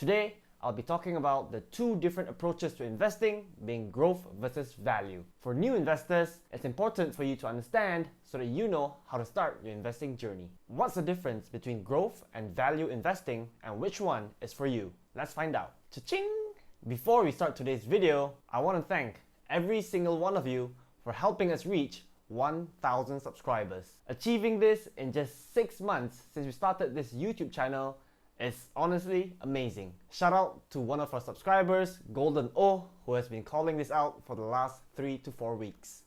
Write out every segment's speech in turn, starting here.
Today, I'll be talking about the two different approaches to investing, being growth versus value. For new investors, it's important for you to understand so that you know how to start your investing journey. What's the difference between growth and value investing, and which one is for you? Let's find out. Cha-ching! Before we start today's video, I want to thank every single one of you for helping us reach 1,000 subscribers. Achieving this in just 6 months since we started this YouTube channel is honestly amazing. Shout out to one of our subscribers, Golden O, who has been calling this out for the last 3 to 4 weeks.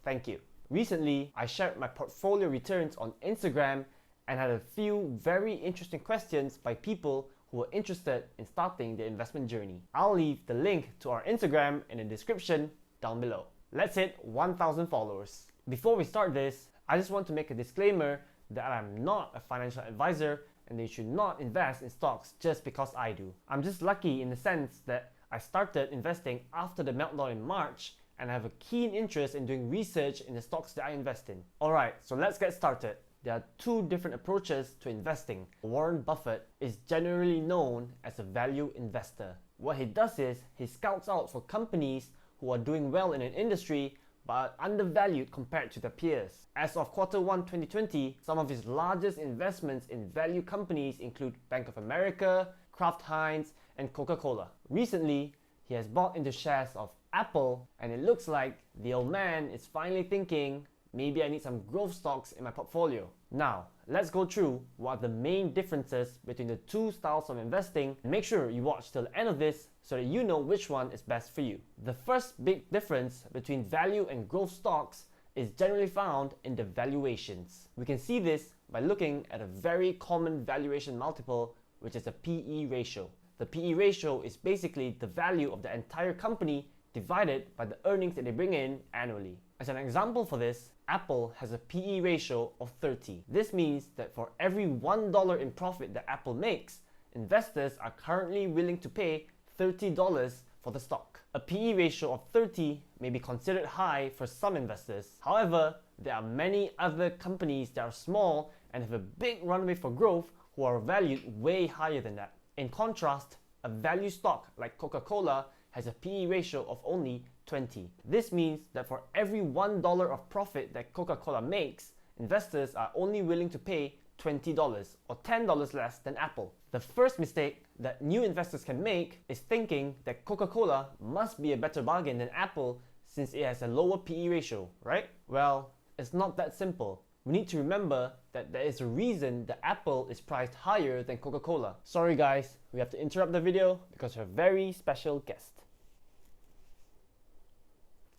Thank you. Recently, I shared my portfolio returns on Instagram and had a few very interesting questions by people who were interested in starting their investment journey. I'll leave the link to our Instagram in the description down below. Let's hit 1,000 followers. Before we start this, I just want to make a disclaimer that I'm not a financial advisor and you should not invest in stocks just because I do. I'm just lucky in the sense that I started investing after the meltdown in March and I have a keen interest in doing research in the stocks that I invest in. Alright, so let's get started. There are two different approaches to investing. Warren Buffett is generally known as a value investor. What he does is he scouts out for companies who are doing well in an industry but are undervalued compared to their peers. As of Q1 2020, some of his largest investments in value companies include Bank of America, Kraft Heinz, and Coca-Cola. Recently, he has bought into shares of Apple, and it looks like the old man is finally thinking, maybe I need some growth stocks in my portfolio. Now, let's go through what are the main differences between the two styles of investing, and make sure you watch till the end of this so that you know which one is best for you. The first big difference between value and growth stocks is generally found in the valuations. We can see this by looking at a very common valuation multiple, which is a PE ratio. The PE ratio is basically the value of the entire company divided by the earnings that they bring in annually. As an example for this, Apple has a PE ratio of 30. This means that for every $1 in profit that Apple makes, investors are currently willing to pay $30 for the stock. A PE ratio of 30 may be considered high for some investors. However, there are many other companies that are small and have a big runway for growth who are valued way higher than that. In contrast, a value stock like Coca-Cola has a PE ratio of only 20. This means that for every $1 of profit that Coca-Cola makes, investors are only willing to pay $20 or $10 less than Apple. The first mistake that new investors can make is thinking that Coca-Cola must be a better bargain than Apple since it has a lower PE ratio, right? Well, it's not that simple. We need to remember that there is a reason that Apple is priced higher than Coca-Cola. Sorry guys, we have to interrupt the video because we have a very special guest.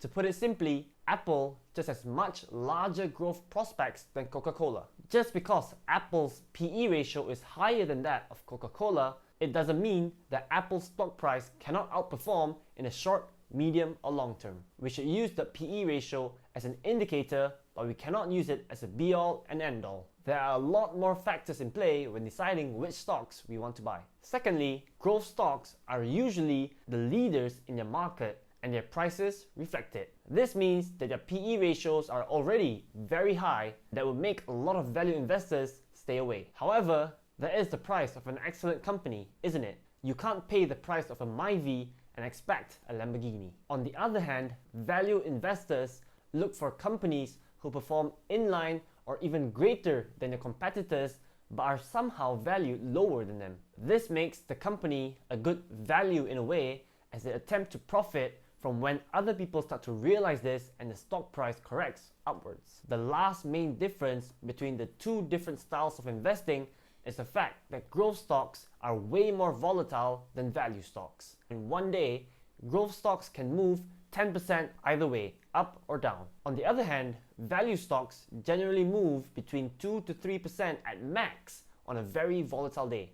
To put it simply, Apple just has much larger growth prospects than Coca-Cola. Just because Apple's PE ratio is higher than that of Coca-Cola, it doesn't mean that Apple's stock price cannot outperform in the short, medium, or long term. We should use the PE ratio as an indicator, but we cannot use it as a be-all and end-all. There are a lot more factors in play when deciding which stocks we want to buy. Secondly, growth stocks are usually the leaders in their market and their prices reflect it. This means that their PE ratios are already very high that would make a lot of value investors stay away. However, that is the price of an excellent company, isn't it? You can't pay the price of a Myvi and expect a Lamborghini. On the other hand, value investors look for companies who perform in line or even greater than their competitors but are somehow valued lower than them. This makes the company a good value in a way as they attempt to profit from when other people start to realize this and the stock price corrects upwards. The last main difference between the two different styles of investing is the fact that growth stocks are way more volatile than value stocks. In one day, growth stocks can move 10% either way, up or down. On the other hand, value stocks generally move between 2 to 3% at max on a very volatile day.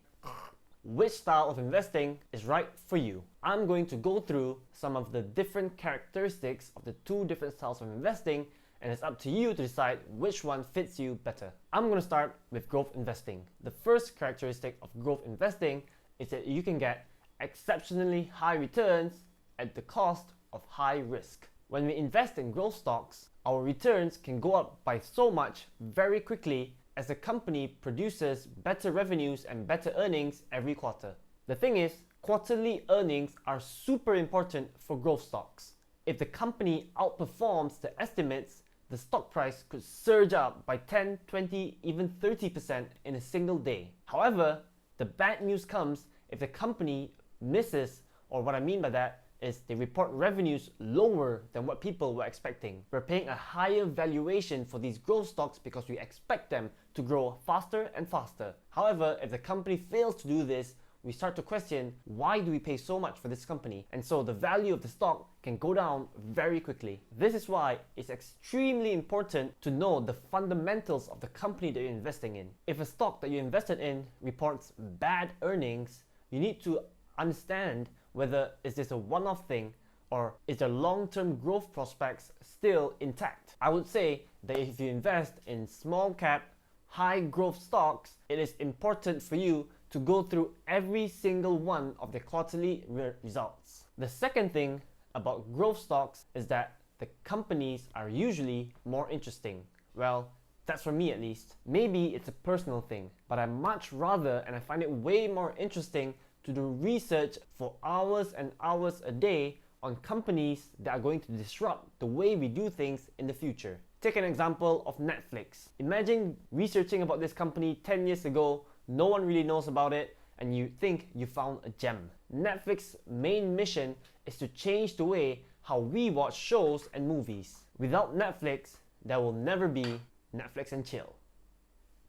Which style of investing is right for you? I'm going to go through some of the different characteristics of the two different styles of investing, and it's up to you to decide which one fits you better. I'm going to start with growth investing. The first characteristic of growth investing is that you can get exceptionally high returns at the cost of high risk. When we invest in growth stocks, our returns can go up by so much very quickly as the company produces better revenues and better earnings every quarter. The thing is, quarterly earnings are super important for growth stocks. If the company outperforms the estimates, the stock price could surge up by 10, 20, even 30% in a single day. However, the bad news comes if the company misses, or what I mean by that is they report revenues lower than what people were expecting. We're paying a higher valuation for these growth stocks because we expect them to grow faster and faster. However, if the company fails to do this, we start to question, why do we pay so much for this company? And so the value of the stock can go down very quickly. This is why it's extremely important to know the fundamentals of the company that you're investing in. If a stock that you invested in reports bad earnings, you need to understand whether is this a one-off thing or is their long-term growth prospects still intact. I would say that if you invest in small cap, high growth stocks, it is important for you to go through every single one of the quarterly results. The second thing about growth stocks is that the companies are usually more interesting. Well, that's for me at least. Maybe it's a personal thing, but I much rather, and I find it way more interesting to do research for hours and hours a day on companies that are going to disrupt the way we do things in the future. Take an example of Netflix. Imagine researching about this company 10 years ago, no one really knows about it, and you think you found a gem. Netflix's main mission is to change the way how we watch shows and movies. Without Netflix, there will never be Netflix and chill.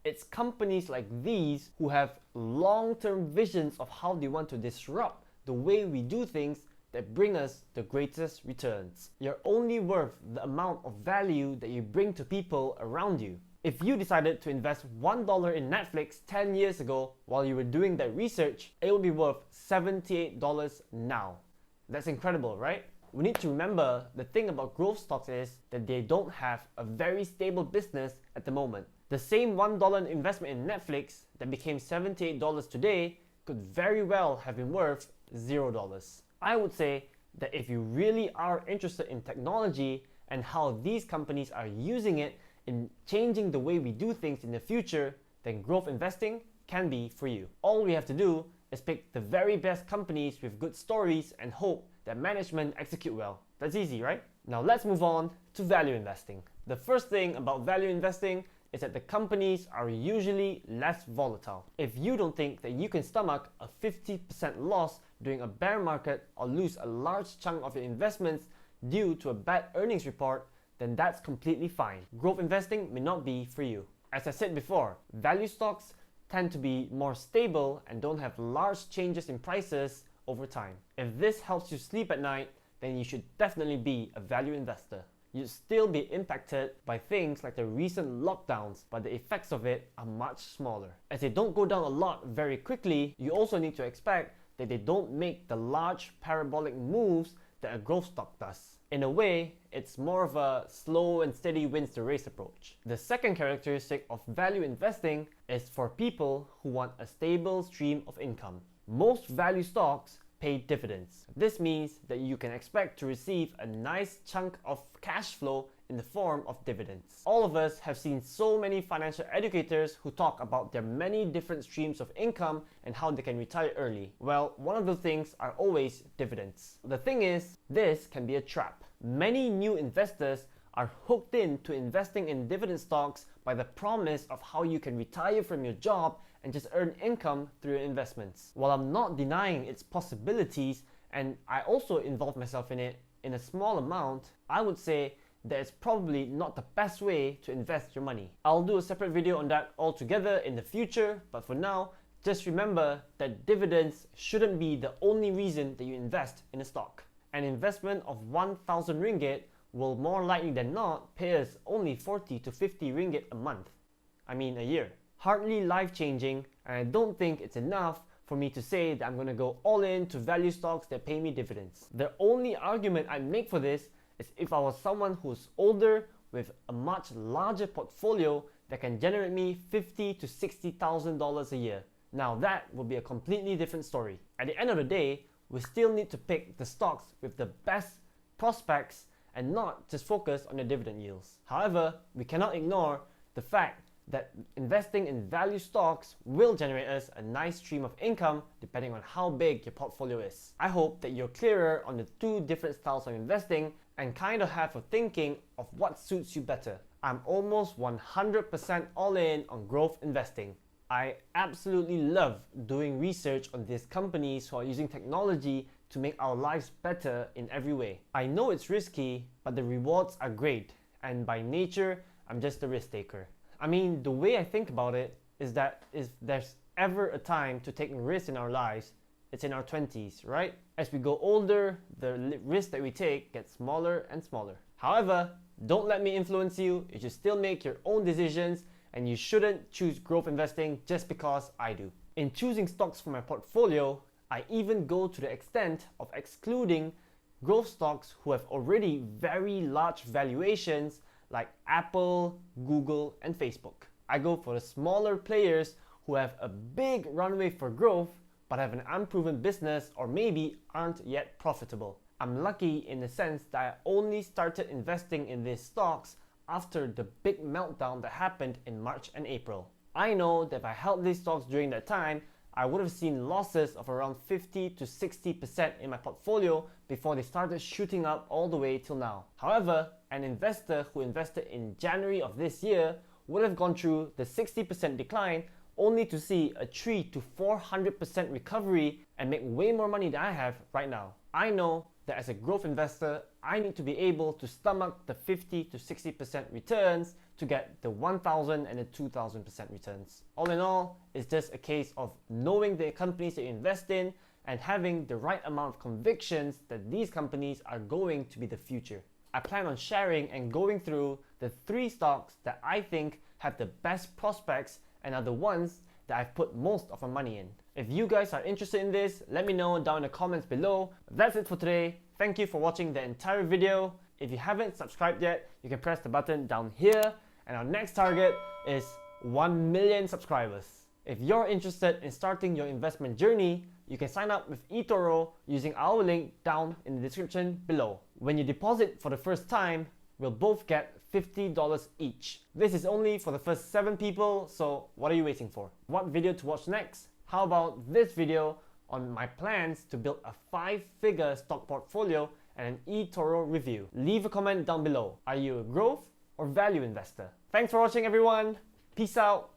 It's companies like these who have long-term visions of how they want to disrupt the way we do things that bring us the greatest returns. You're only worth the amount of value that you bring to people around you. If you decided to invest $1 in Netflix 10 years ago while you were doing that research, it will be worth $78 now. That's incredible, right? We need to remember the thing about growth stocks is that they don't have a very stable business at the moment. The same $1 investment in Netflix that became $78 today could very well have been worth $0. I would say that if you really are interested in technology and how these companies are using it in changing the way we do things in the future, then growth investing can be for you. All we have to do is pick the very best companies with good stories and hope that management execute well. That's easy, right? Now let's move on to value investing. The first thing about value investing is that the companies are usually less volatile. If you don't think that you can stomach a 50% loss during a bear market or lose a large chunk of your investments due to a bad earnings report, then that's completely fine. Growth investing may not be for you. As I said before, value stocks tend to be more stable and don't have large changes in prices over time. If this helps you sleep at night, then you should definitely be a value investor. You'd still be impacted by things like the recent lockdowns, but the effects of it are much smaller. As they don't go down a lot very quickly, you also need to expect that they don't make the large parabolic moves that a growth stock does. In a way, it's more of a slow and steady wins the race approach. The second characteristic of value investing is for people who want a stable stream of income. Most value stocks pay dividends. This means that you can expect to receive a nice chunk of cash flow in the form of dividends. All of us have seen so many financial educators who talk about their many different streams of income and how they can retire early. Well, one of those things are always dividends. The thing is, this can be a trap. Many new investors are hooked into investing in dividend stocks by the promise of how you can retire from your job and just earn income through your investments. While I'm not denying its possibilities, and I also involve myself in it in a small amount, I would say that it's probably not the best way to invest your money. I'll do a separate video on that altogether in the future, but for now, just remember that dividends shouldn't be the only reason that you invest in a stock. An investment of 1,000 ringgit will more likely than not pay us only 40 to 50 ringgit a month. I mean a year. Hardly life-changing, and I don't think it's enough for me to say that I'm going to go all in to value stocks that pay me dividends. The only argument I'd make for this is if I was someone who's older with a much larger portfolio that can generate me $50,000 to $60,000 a year. Now that would be a completely different story. At the end of the day, we still need to pick the stocks with the best prospects and not just focus on the dividend yields. However, we cannot ignore the fact that investing in value stocks will generate us a nice stream of income depending on how big your portfolio is. I hope that you're clearer on the two different styles of investing and kind of have a thinking of what suits you better. I'm almost 100% all in on growth investing. I absolutely love doing research on these companies who are using technology to make our lives better in every way. I know it's risky, but the rewards are great, and by nature, I'm just a risk taker. I mean, the way I think about it is that if there's ever a time to take risks in our lives, it's in our 20s, right? As we go older, the risk that we take gets smaller and smaller. However, don't let me influence you. You should still make your own decisions, and you shouldn't choose growth investing just because I do. In choosing stocks for my portfolio, I even go to the extent of excluding growth stocks who have already very large valuations like Apple, Google, and Facebook. I go for the smaller players who have a big runway for growth but have an unproven business or maybe aren't yet profitable. I'm lucky in the sense that I only started investing in these stocks after the big meltdown that happened in March and April. I know that if I held these stocks during that time, I would have seen losses of around 50 to 60% in my portfolio before they started shooting up all the way till now. However, an investor who invested in January of this year would have gone through the 60% decline only to see a 3 to 400% recovery and make way more money than I have right now. I know that as a growth investor, I need to be able to stomach the 50 to 60% returns to get the 1000 and the 2000% returns. All in all, it's just a case of knowing the companies that you invest in and having the right amount of convictions that these companies are going to be the future. I plan on sharing and going through the 3 stocks that I think have the best prospects and are the ones that I've put most of my money in. If you guys are interested in this, let me know down in the comments below. That's it for today. Thank you for watching the entire video. If you haven't subscribed yet, you can press the button down here, and our next target is 1 million subscribers. If you're interested in starting your investment journey, you can sign up with eToro using our link down in the description below. When you deposit for the first time, we'll both get $50 each. This is only for the first 7 people, so what are you waiting for? What video to watch next? How about this video on my plans to build a 5-figure stock portfolio and an eToro review? Leave a comment down below. Are you a growth or value investor? Thanks for watching, everyone. Peace out.